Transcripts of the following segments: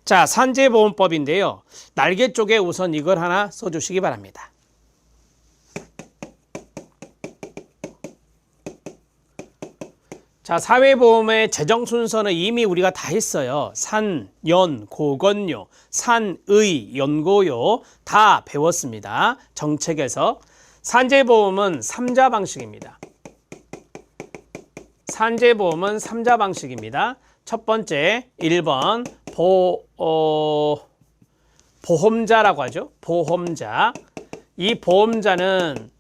자, 산재보험법인데요. 날개 쪽에 우선 이걸 하나 써주시기 바랍니다. 자, 사회보험의 재정 순서는 이미 우리가 다 했어요. 산, 연, 고건료, 산의, 연고요 다 배웠습니다. 정책에서. 산재보험은 3자 방식입니다. 산재보험은 3자 방식입니다. 첫 번째 1번 보험자라고 하죠. 보험자. 이 보험자는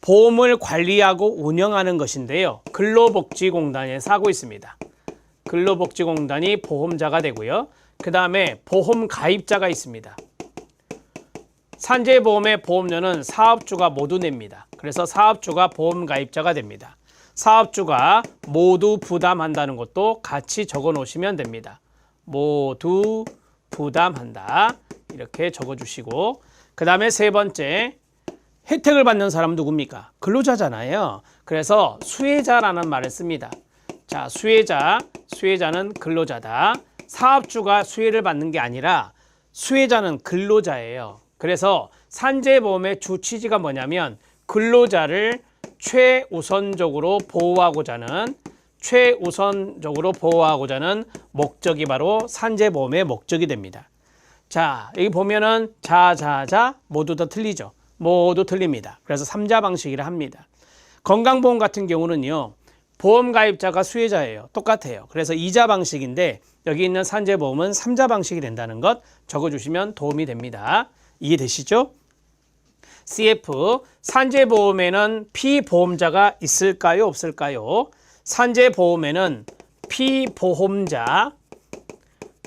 보험을 관리하고 운영하는 것인데요. 근로복지공단에서 하고 있습니다. 근로복지공단이 보험자가 되고요. 그 다음에 보험 가입자가 있습니다. 산재보험의 보험료는 사업주가 모두 냅니다. 그래서 사업주가 보험 가입자가 됩니다. 사업주가 모두 부담한다는 것도 같이 적어 놓으시면 됩니다. 모두 부담한다. 이렇게 적어 주시고, 그 다음에 세 번째, 혜택을 받는 사람은 누굽니까? 근로자잖아요. 그래서 수혜자라는 말을 씁니다. 자, 수혜자는 근로자다. 사업주가 수혜를 받는 게 아니라 수혜자는 근로자예요. 그래서 산재보험의 주 취지가 뭐냐면 근로자를 최우선적으로 보호하고자 하는 목적이 바로 산재보험의 목적이 됩니다. 자, 여기 보면은 자 모두 다 틀리죠. 모두 틀립니다. 그래서 3자 방식이라 합니다. 건강보험 같은 경우는요, 보험 가입자가 수혜자예요. 똑같아요. 그래서 2자 방식인데 여기 있는 산재보험은 3자 방식이 된다는 것 적어주시면 도움이 됩니다. 이해되시죠? CF, 산재보험에는 피보험자가 있을까요? 없을까요? 산재보험에는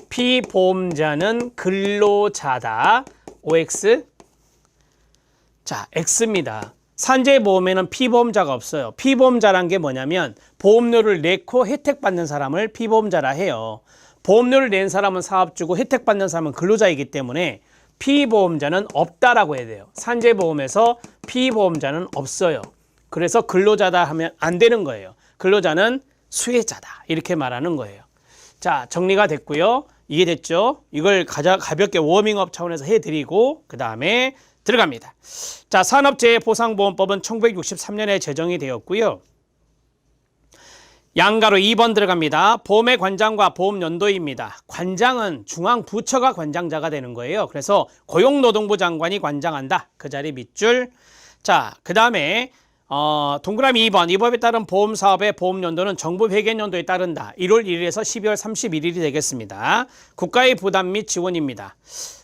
피보험자는 근로자다. OX. 자, X입니다. 산재보험에는 피보험자가 없어요. 피보험자란 게 뭐냐면 보험료를 내고 혜택받는 사람을 피보험자라 해요. 보험료를 낸 사람은 사업주고 혜택받는 사람은 근로자이기 때문에 피보험자는 없다라고 해야 돼요. 산재보험에서 피보험자는 없어요. 그래서 근로자다 하면 안 되는 거예요. 근로자는 수혜자다. 이렇게 말하는 거예요. 자, 정리가 됐고요. 이해됐죠? 이걸 가볍게 워밍업 차원에서 해드리고 그 다음에 들어갑니다. 자, 산업재해보상보험법은 1963년에 제정이 되었고요. 양가로 2번 들어갑니다. 보험의 관장과 보험연도입니다. 관장은 중앙부처가 관장자가 되는 거예요. 그래서 고용노동부 장관이 관장한다. 그 자리 밑줄. 자, 그 다음에 동그라미 2번. 이 법에 따른 보험사업의 보험연도는 정부 회계연도에 따른다. 1월 1일에서 12월 31일이 되겠습니다. 국가의 부담 및 지원입니다.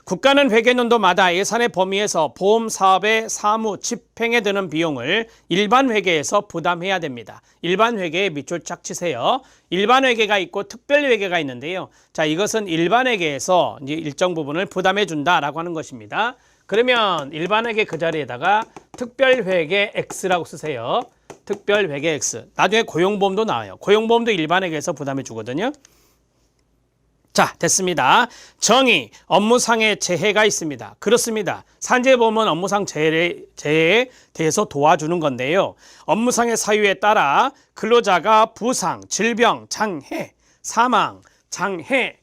국가는 회계연도마다 예산의 범위에서 보험사업의 사무 집행에 드는 비용을 일반 회계에서 부담해야 됩니다. 일반 회계에 밑줄 쫙 치세요. 일반 회계가 있고 특별 회계가 있는데요. 자, 이것은 일반 회계에서 이제 일정 부분을 부담해 준다라고 하는 것입니다. 그러면 일반 회계 그 자리에다가 특별 회계 X라고 쓰세요. 특별 회계 X. 나중에 고용보험도 나와요. 고용보험도 일반 회계에서 부담해 주거든요. 자, 됐습니다. 정의, 업무상의 재해가 있습니다. 그렇습니다. 산재보험은 업무상 재해에 대해서 도와주는 건데요. 업무상의 사유에 따라 근로자가 부상, 질병, 장해, 사망, 장애의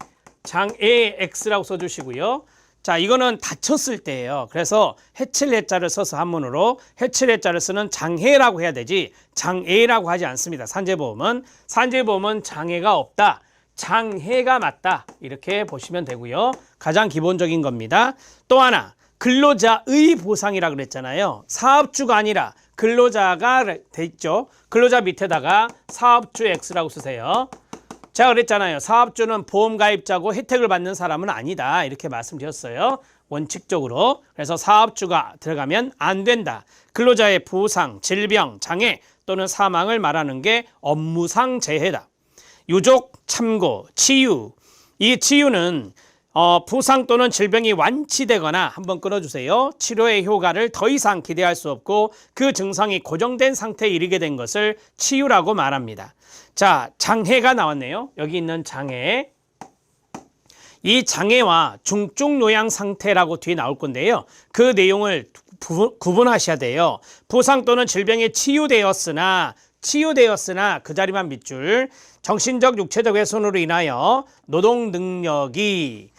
X라고 써주시고요. 자, 이거는 다쳤을 때예요. 그래서 해칠 해자를 써서 한문으로 해칠 해자를 쓰는 장해라고 해야 되지 장애라고 하지 않습니다. 산재보험은 장애가 없다. 장해가 맞다. 이렇게 보시면 되고요. 가장 기본적인 겁니다. 또 하나, 근로자의 보상이라고 그랬잖아요. 사업주가 아니라 근로자가 돼 있죠. 근로자 밑에다가 사업주 X라고 쓰세요. 제가 그랬잖아요. 사업주는 보험 가입자고 혜택을 받는 사람은 아니다. 이렇게 말씀드렸어요. 원칙적으로. 그래서 사업주가 들어가면 안 된다. 근로자의 부상, 질병, 장애 또는 사망을 말하는 게 업무상 재해다. 유족, 참고, 치유. 이 치유는 부상 또는 질병이 완치되거나 한번 끊어주세요. 치료의 효과를 더 이상 기대할 수 없고 그 증상이 고정된 상태에 이르게 된 것을 치유라고 말합니다. 자, 장애가 나왔네요. 여기 있는 장애. 이 장애와 중증 요양 상태라고 뒤에 나올 건데요. 그 내용을 구분하셔야 돼요. 부상 또는 질병이 치유되었으나 치유되었으나 그 자리만 밑줄. 정신적, 육체적 훼손으로 인하여 노동 능력이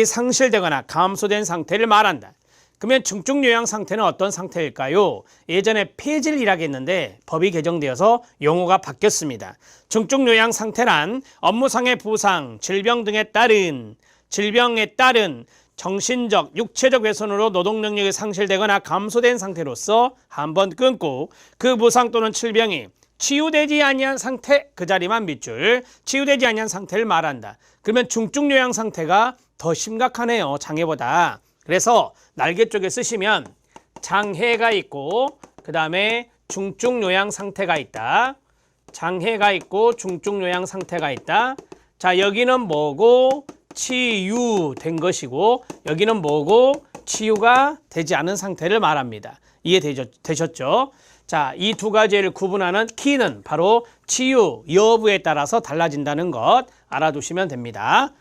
상실되거나 감소된 상태를 말한다. 그러면 중증 요양 상태는 어떤 상태일까요? 예전에 폐질이라고 했는데 법이 개정되어서 용어가 바뀌었습니다. 중증 요양 상태란 업무상의 부상, 질병 등에 따른 정신적, 육체적 훼손으로 노동 능력이 상실되거나 감소된 상태로서 한번 끊고 그 부상 또는 질병이 치유되지 아니한 상태, 그 자리만 밑줄. 치유되지 아니한 상태를 말한다. 그러면 중증 요양 상태가 더 심각하네요, 장애보다. 그래서 날개 쪽에 쓰시면 장애가 있고 그 다음에 중증 요양 상태가 있다. 장애가 있고 중증 요양 상태가 있다. 자, 여기는 뭐고 치유된 것이고 여기는 뭐고 치유가 되지 않은 상태를 말합니다. 이해되셨죠? 자, 이 두 가지를 구분하는 키는 바로 치유 여부에 따라서 달라진다는 것 알아두시면 됩니다.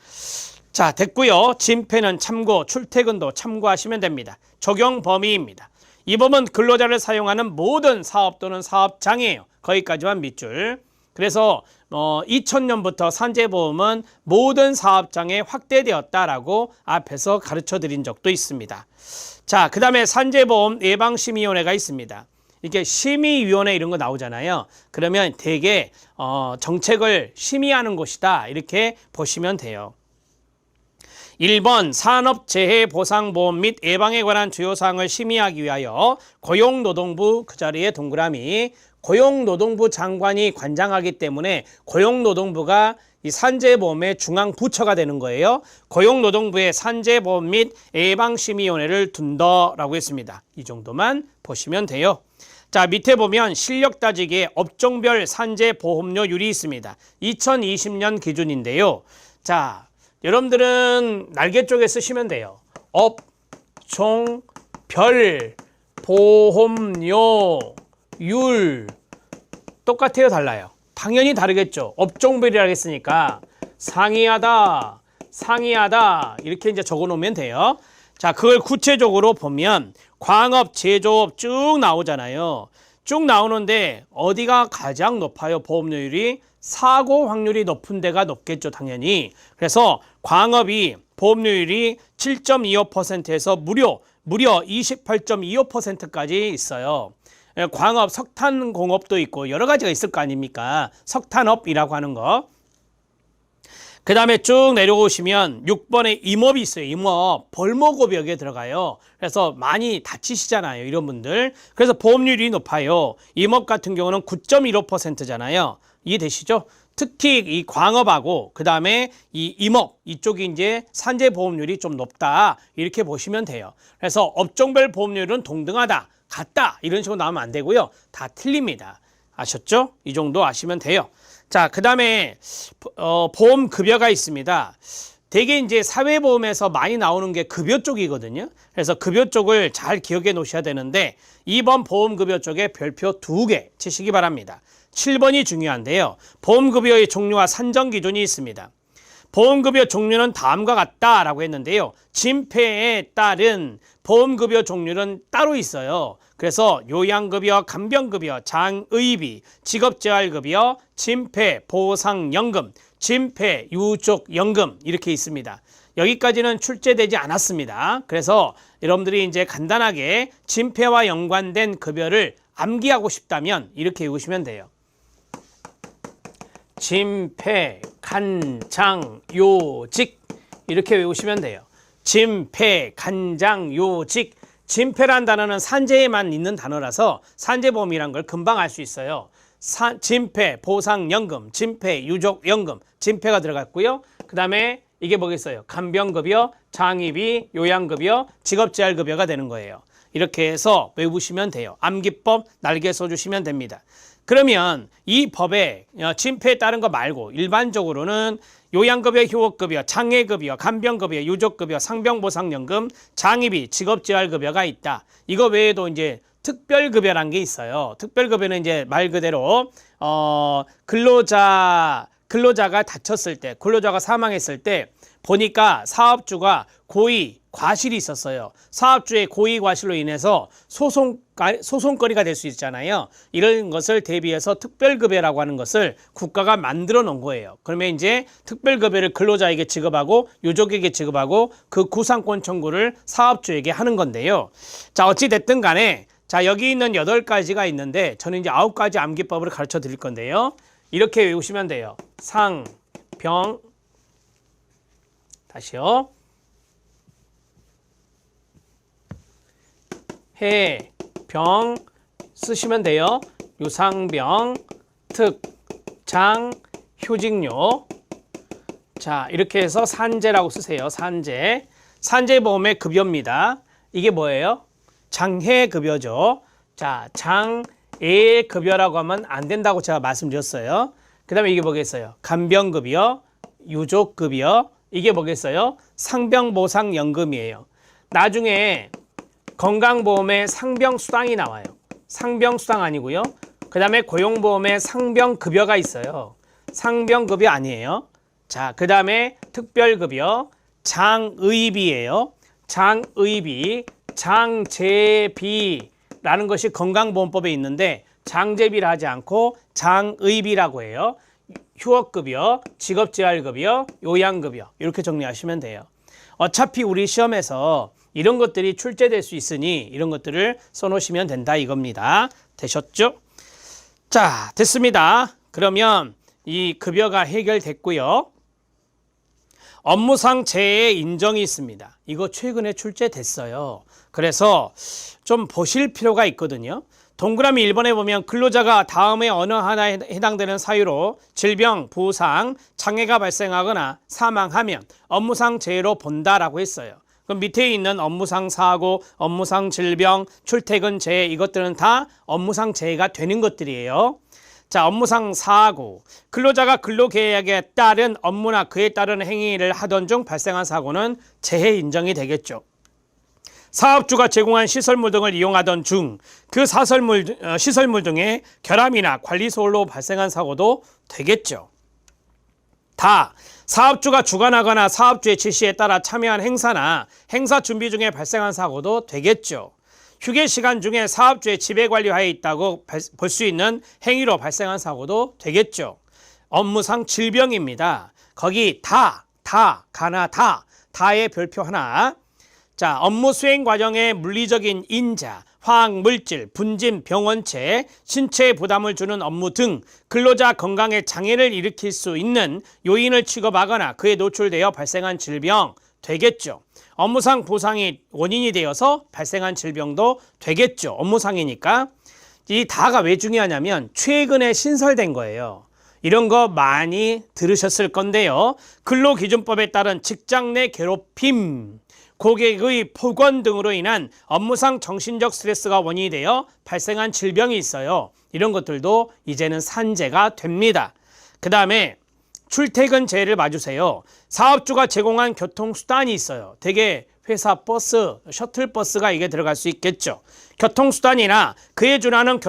자, 됐고요. 진폐는 참고, 출퇴근도 참고하시면 됩니다. 적용 범위입니다. 이 법은 근로자를 사용하는 모든 사업 또는 사업장이에요. 거기까지만 밑줄. 그래서 2000년부터 산재보험은 모든 사업장에 확대되었다라고 앞에서 가르쳐 드린 적도 있습니다. 자, 그 다음에 산재보험 예방심의위원회가 있습니다. 이렇게 심의위원회 이런 거 나오잖아요. 그러면 대개 정책을 심의하는 곳이다 이렇게 보시면 돼요. 1번 산업재해보상보험 및 예방에 관한 주요 사항을 심의하기 위하여 고용노동부, 그 자리에 동그라미, 고용노동부 장관이 관장하기 때문에 고용노동부가 이 산재보험의 중앙부처가 되는 거예요. 고용노동부의 산재보험 및 예방심의위원회를 둔다라고 했습니다. 이 정도만 보시면 돼요. 자, 밑에 보면 실력 따지기에 업종별 산재보험료율이 있습니다. 2020년 기준인데요. 자, 여러분들은 날개 쪽에 쓰시면 돼요. 업종별 보험료율 똑같아요, 달라요? 당연히 다르겠죠. 업종별이라고 했으니까 상이하다 이렇게 이제 적어 놓으면 돼요. 자, 그걸 구체적으로 보면 광업, 제조업 쭉 나오잖아요. 쭉 나오는데 어디가 가장 높아요? 보험료율이 사고 확률이 높은 데가 높겠죠, 당연히. 그래서 광업이 보험료율이 7.25%에서 무려 28.25%까지 있어요. 광업, 석탄공업도 있고 여러 가지가 있을 거 아닙니까? 석탄업이라고 하는 거. 그 다음에 쭉 내려오시면 6번에 임업이 있어요. 임업, 벌목업 여기에 들어가요. 그래서 많이 다치시잖아요, 이런 분들. 그래서 보험률이 높아요. 임업 같은 경우는 9.15%잖아요. 이해되시죠? 특히 이 광업하고 그 다음에 이 임업 이쪽이 이제 산재 보험률이 좀 높다 이렇게 보시면 돼요. 그래서 업종별 보험률은 동등하다, 같다 이런 식으로 나오면 안 되고요. 다 틀립니다. 아셨죠? 이 정도 아시면 돼요. 자, 그 다음에 보험급여가 있습니다. 대개 이제 사회보험에서 많이 나오는 게 급여 쪽이거든요. 그래서 급여 쪽을 잘 기억해 놓으셔야 되는데 2번 보험급여 쪽에 별표 2개 치시기 바랍니다. 7번이 중요한데요. 보험급여의 종류와 산정 기준이 있습니다. 보험급여 종류는 다음과 같다라고 했는데요. 진폐에 따른 보험급여 종류는 따로 있어요. 그래서 요양급여, 간병급여, 장의비, 직업재활급여, 진폐, 보상연금, 진폐, 유족연금 이렇게 있습니다. 여기까지는 출제되지 않았습니다. 그래서 여러분들이 이제 간단하게 진폐와 연관된 급여를 암기하고 싶다면 이렇게 외우시면 돼요. 진폐, 간장, 요직 이렇게 외우시면 돼요. 진폐, 간장, 요직. 진폐란 단어는 산재에만 있는 단어라서 산재보험이란 걸 금방 알 수 있어요. 진폐, 보상연금, 진폐, 유족연금, 진폐가 들어갔고요. 그 다음에 이게 뭐겠어요? 간병급여, 장의비, 요양급여, 직업재활급여가 되는 거예요. 이렇게 해서 외우시면 돼요. 암기법 날개 써주시면 됩니다. 그러면 이 법에 진폐에 따른 거 말고 일반적으로는 요양급여, 휴업급여, 장애급여, 간병급여, 유족급여, 상병보상연금, 장의비, 직업재활급여가 있다. 이거 외에도 이제 특별급여란 게 있어요. 특별급여는 이제 말 그대로 근로자 근로자가 다쳤을 때, 근로자가 사망했을 때 보니까 사업주가 고의, 과실이 있었어요. 사업주의 고의, 과실로 인해서 소송거리가 될 수 있잖아요. 이런 것을 대비해서 특별급여라고 하는 것을 국가가 만들어 놓은 거예요. 그러면 이제 특별급여를 근로자에게 지급하고 유족에게 지급하고 그 구상권 청구를 사업주에게 하는 건데요. 자, 어찌 됐든 간에 자, 여기 있는 8가지가 있는데 저는 이제 9가지 암기법을 가르쳐 드릴 건데요. 이렇게 외우시면 돼요. 상, 병, 다시요. 해, 병 쓰시면 돼요. 유상병, 특, 장, 휴직료. 자, 이렇게 해서 산재라고 쓰세요. 산재. 산재보험의 급여입니다. 이게 뭐예요? 장해급여죠. 자, 장애급여라고 하면 안 된다고 제가 말씀드렸어요. 그 다음에 이게 뭐겠어요? 간병급여, 유족급여. 이게 뭐겠어요? 상병보상연금이에요. 나중에 건강보험에 상병수당이 나와요. 상병수당 아니고요. 그 다음에 고용보험에 상병급여가 있어요. 상병급여 아니에요. 자, 그 다음에 특별급여, 장의비예요. 장의비, 장제비라는 것이 건강보험법에 있는데 장제비를 하지 않고 장의비라고 해요. 휴업급여, 직업재활급여, 요양급여 이렇게 정리하시면 돼요. 어차피 우리 시험에서 이런 것들이 출제될 수 있으니 이런 것들을 써놓으시면 된다 이겁니다. 되셨죠? 자, 됐습니다. 그러면 이 급여가 해결됐고요. 업무상 재해의 인정이 있습니다. 이거 최근에 출제됐어요. 그래서 좀 보실 필요가 있거든요. 동그라미 1번에 보면 근로자가 다음에 어느 하나에 해당되는 사유로 질병, 부상, 장애가 발생하거나 사망하면 업무상 재해로 본다라고 했어요. 그럼 밑에 있는 업무상 사고, 업무상 질병, 출퇴근 재해 이것들은 다 업무상 재해가 되는 것들이에요. 자, 업무상 사고. 근로자가 근로계약에 따른 업무나 그에 따른 행위를 하던 중 발생한 사고는 재해 인정이 되겠죠. 사업주가 제공한 시설물 등을 이용하던 중 그 시설물 등의 결함이나 관리소홀로 발생한 사고도 되겠죠. 다 사업주가 주관하거나 사업주의 지시에 따라 참여한 행사나 행사 준비 중에 발생한 사고도 되겠죠. 휴게 시간 중에 사업주의 지배관리하에 있다고 볼 수 있는 행위로 발생한 사고도 되겠죠. 업무상 질병입니다. 거기 다의 별표 하나. 자, 업무 수행 과정에 물리적인 인자, 화학물질, 분진, 병원체, 신체에 부담을 주는 업무 등 근로자 건강에 장애를 일으킬 수 있는 요인을 취급하거나 그에 노출되어 발생한 질병 되겠죠. 업무상 부상이 원인이 되어서 발생한 질병도 되겠죠. 업무상이니까. 이 다가 왜 중요하냐면 최근에 신설된 거예요. 이런 거 많이 들으셨을 건데요. 근로기준법에 따른 직장 내 괴롭힘, 고객의 폭언 등으로 인한 업무상 정신적 스트레스가 원인이 되어 발생한 질병이 있어요. 이런 것들도 이제는 산재가 됩니다. 그 다음에 출퇴근 재해를 봐주세요. 사업주가 제공한 교통수단이 있어요. 대개 회사 버스, 셔틀버스가 이게 들어갈 수 있겠죠. 교통수단이나 그에 준하는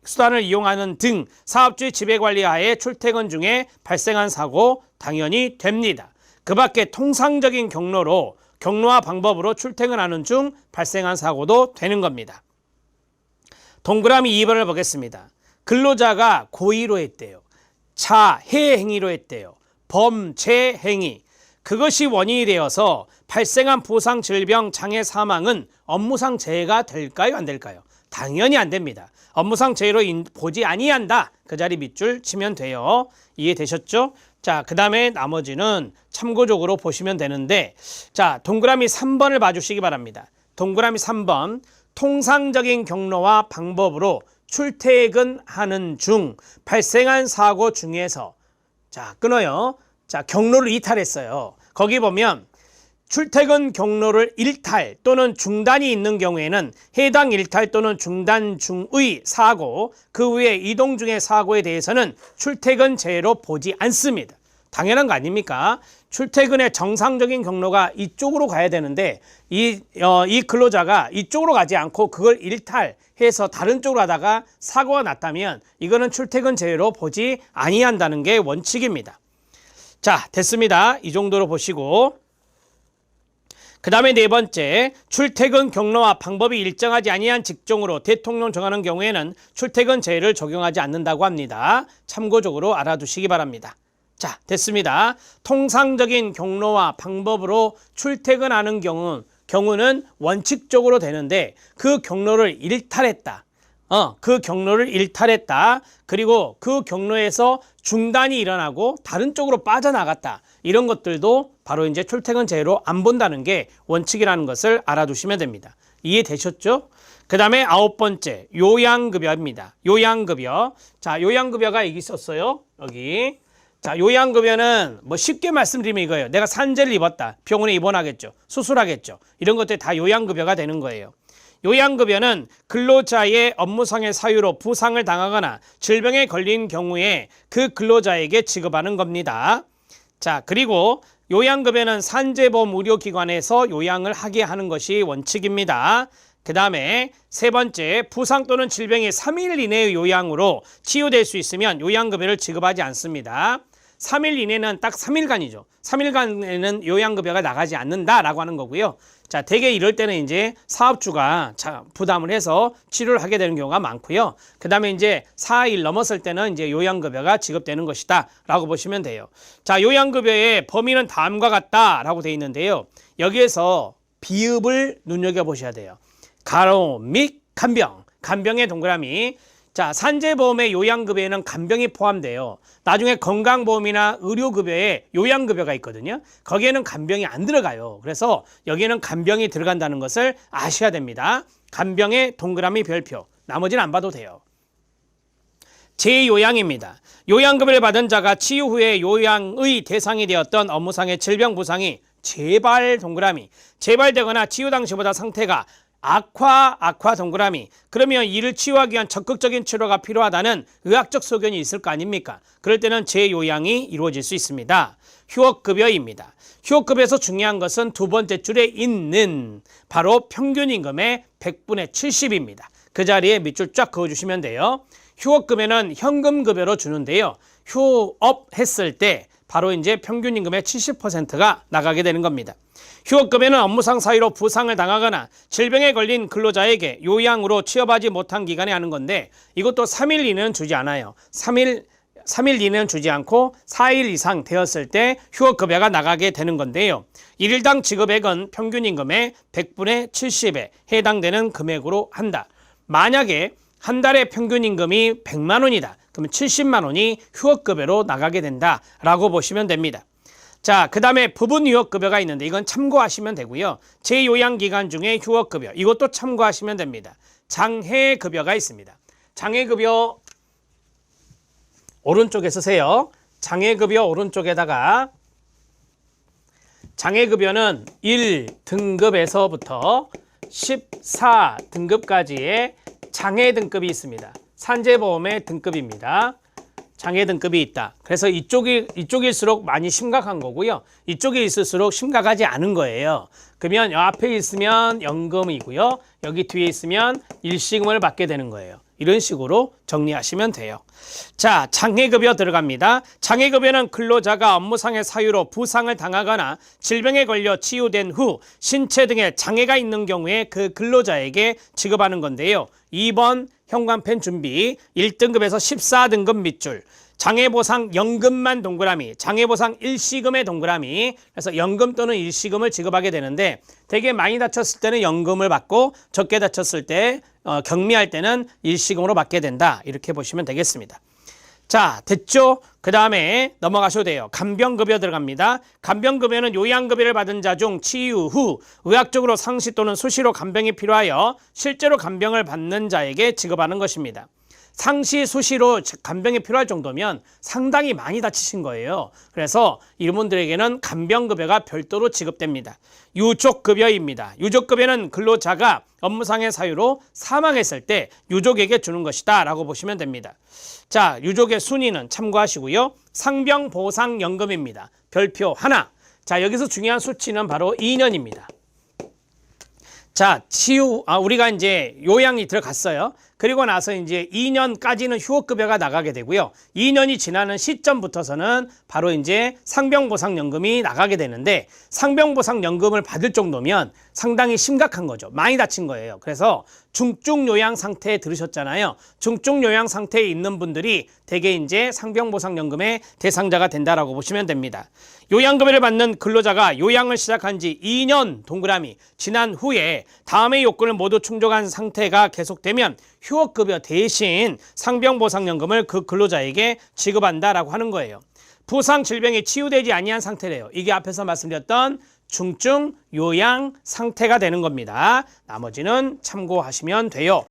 수단을 이용하는 등 사업주의 지배관리하에 출퇴근 중에 발생한 사고 당연히 됩니다. 그 밖에 통상적인 경로와 방법으로 출퇴근하는 중 발생한 사고도 되는 겁니다. 동그라미 2번을 보겠습니다. 근로자가 고의로 했대요. 자해 행위로 했대요. 범죄 행위. 그것이 원인이 되어서 발생한 부상, 질병, 장애, 사망은 업무상 재해가 될까요? 안 될까요? 당연히 안 됩니다. 업무상 재해로 보지 아니한다. 그 자리 밑줄 치면 돼요. 이해되셨죠? 자, 그 다음에 나머지는 참고적으로 보시면 되는데, 자, 동그라미 3번을 봐주시기 바랍니다. 동그라미 3번. 통상적인 경로와 방법으로 출퇴근하는 중 발생한 사고 중에서, 자, 끊어요. 자, 경로를 이탈했어요. 거기 보면 출퇴근 경로를 일탈 또는 중단이 있는 경우에는 해당 일탈 또는 중단 중의 사고, 그 후에 이동 중의 사고에 대해서는 출퇴근 재해로 보지 않습니다. 당연한 거 아닙니까? 출퇴근의 정상적인 경로가 이쪽으로 가야 되는데 이 근로자가 이쪽으로 가지 않고 그걸 일탈해서 다른 쪽으로 하다가 사고가 났다면 이거는 출퇴근 제외로 보지 아니한다는 게 원칙입니다. 자, 됐습니다. 이 정도로 보시고 그 다음에 네 번째, 출퇴근 경로와 방법이 일정하지 아니한 직종으로 대통령 정하는 경우에는 출퇴근 제외를 적용하지 않는다고 합니다. 참고적으로 알아두시기 바랍니다. 자, 됐습니다. 통상적인 경로와 방법으로 출퇴근하는 경우는 원칙적으로 되는데 그 경로를 일탈했다. 그 경로를 일탈했다. 그리고 그 경로에서 중단이 일어나고 다른 쪽으로 빠져나갔다. 이런 것들도 바로 이제 출퇴근 제외로 안 본다는 게 원칙이라는 것을 알아두시면 됩니다. 이해되셨죠? 그 다음에 아홉 번째, 요양급여입니다. 요양급여. 자, 요양급여가 여기 있었어요. 여기. 자, 요양급여는 뭐 쉽게 말씀드리면 이거예요. 내가 산재를 입었다. 병원에 입원하겠죠. 수술하겠죠. 이런 것들이 다 요양급여가 되는 거예요. 요양급여는 근로자의 업무상의 사유로 부상을 당하거나 질병에 걸린 경우에 그 근로자에게 지급하는 겁니다. 자, 그리고 요양급여는 산재보험 의료기관에서 요양을 하게 하는 것이 원칙입니다. 그 다음에 세 번째, 부상 또는 질병이 3일 이내의 요양으로 치유될 수 있으면 요양급여를 지급하지 않습니다. 3일 이내는 딱 3일간이죠. 3일간에는 요양급여가 나가지 않는다라고 하는 거고요. 자, 대개 이럴 때는 이제 사업주가 부담을 해서 치료를 하게 되는 경우가 많고요. 그 다음에 이제 4일 넘었을 때는 이제 요양급여가 지급되는 것이다 라고 보시면 돼요. 자, 요양급여의 범위는 다음과 같다라고 되어 있는데요. 여기에서 비읍을 눈여겨보셔야 돼요. 가로 및 간병, 간병의 동그라미. 자, 산재보험의 요양급여에는 간병이 포함돼요. 나중에 건강보험이나 의료급여에 요양급여가 있거든요. 거기에는 간병이 안 들어가요. 그래서 여기에는 간병이 들어간다는 것을 아셔야 됩니다. 간병의 동그라미 별표, 나머지는 안 봐도 돼요. 재요양입니다. 요양급여를 받은 자가 치유 후에 요양의 대상이 되었던 업무상의 질병 부상이 재발 동그라미, 재발되거나 치유 당시보다 상태가 악화 동그라미. 그러면 이를 치유하기 위한 적극적인 치료가 필요하다는 의학적 소견이 있을 거 아닙니까? 그럴 때는 재요양이 이루어질 수 있습니다. 휴업급여입니다. 휴업급여에서 중요한 것은 두 번째 줄에 있는 바로 평균임금의 100분의 70입니다. 그 자리에 밑줄 쫙 그어주시면 돼요. 휴업급여는 현금급여로 주는데요. 휴업했을 때 바로 이제 평균임금의 70%가 나가게 되는 겁니다. 휴업급여는 업무상 사유로 부상을 당하거나 질병에 걸린 근로자에게 요양으로 취업하지 못한 기간에 하는 건데 이것도 3일 이내는 주지 않아요. 3일 이내는 주지 않고 4일 이상 되었을 때 휴업급여가 나가게 되는 건데요. 1일당 지급액은 평균임금의 100분의 70에 해당되는 금액으로 한다. 만약에 한 달에 평균임금이 100만 원이다. 그러면 70만 원이 휴업급여로 나가게 된다라고 보시면 됩니다. 자, 그 다음에 부분 휴업급여가 있는데 이건 참고하시면 되고요. 재요양기간 중에 휴업급여, 이것도 참고하시면 됩니다. 장해급여가 있습니다. 장해급여 오른쪽에 쓰세요. 장해급여 오른쪽에다가 장해급여는 1등급에서부터 14등급까지의 장해 등급이 있습니다. 산재보험의 등급입니다. 장해 등급이 있다. 그래서 이쪽일수록 많이 심각한 거고요. 이쪽에 있을수록 심각하지 않은 거예요. 그러면 앞에 있으면 연금이고요. 여기 뒤에 있으면 일시금을 받게 되는 거예요. 이런 식으로 정리하시면 돼요. 자, 장해급여 들어갑니다. 장해급여는 근로자가 업무상의 사유로 부상을 당하거나 질병에 걸려 치유된 후 신체 등에 장애가 있는 경우에 그 근로자에게 지급하는 건데요. 2번 현관펜 준비, 1등급에서 14등급 밑줄, 장애보상 연금만 동그라미, 장애보상 일시금의 동그라미. 그래서 연금 또는 일시금을 지급하게 되는데 되게 많이 다쳤을 때는 연금을 받고 적게 다쳤을 때 경미할 때는 일시금으로 받게 된다. 이렇게 보시면 되겠습니다. 자, 됐죠? 그 다음에 넘어가셔도 돼요. 간병급여 들어갑니다. 간병급여는 요양급여를 받은 자 중 치유 후 의학적으로 상시 또는 수시로 간병이 필요하여 실제로 간병을 받는 자에게 지급하는 것입니다. 상시, 수시로 간병이 필요할 정도면 상당히 많이 다치신 거예요. 그래서 이분들에게는 간병급여가 별도로 지급됩니다. 유족급여입니다. 유족급여는 근로자가 업무상의 사유로 사망했을 때 유족에게 주는 것이다 라고 보시면 됩니다. 자, 유족의 순위는 참고하시고요. 상병보상연금입니다. 별표 하나. 자, 여기서 중요한 수치는 바로 2년입니다. 자, 우리가 이제 요양이 들어갔어요. 그리고 나서 이제 2년까지는 휴업급여가 나가게 되고요. 2년이 지나는 시점부터서는 바로 이제 상병보상연금이 나가게 되는데, 상병보상연금을 받을 정도면 상당히 심각한 거죠. 많이 다친 거예요. 그래서 중증요양 상태에 들으셨잖아요. 중증요양 상태에 있는 분들이 대개 이제 상병보상연금의 대상자가 된다라고 보시면 됩니다. 요양급여를 받는 근로자가 요양을 시작한 지 2년 동그라미 지난 후에 다음의 요건을 모두 충족한 상태가 계속되면 휴업급여 대신 상병보상연금을 그 근로자에게 지급한다라고 하는 거예요. 부상 질병이 치유되지 아니한 상태래요. 이게 앞에서 말씀드렸던 중증 요양 상태가 되는 겁니다. 나머지는 참고하시면 돼요.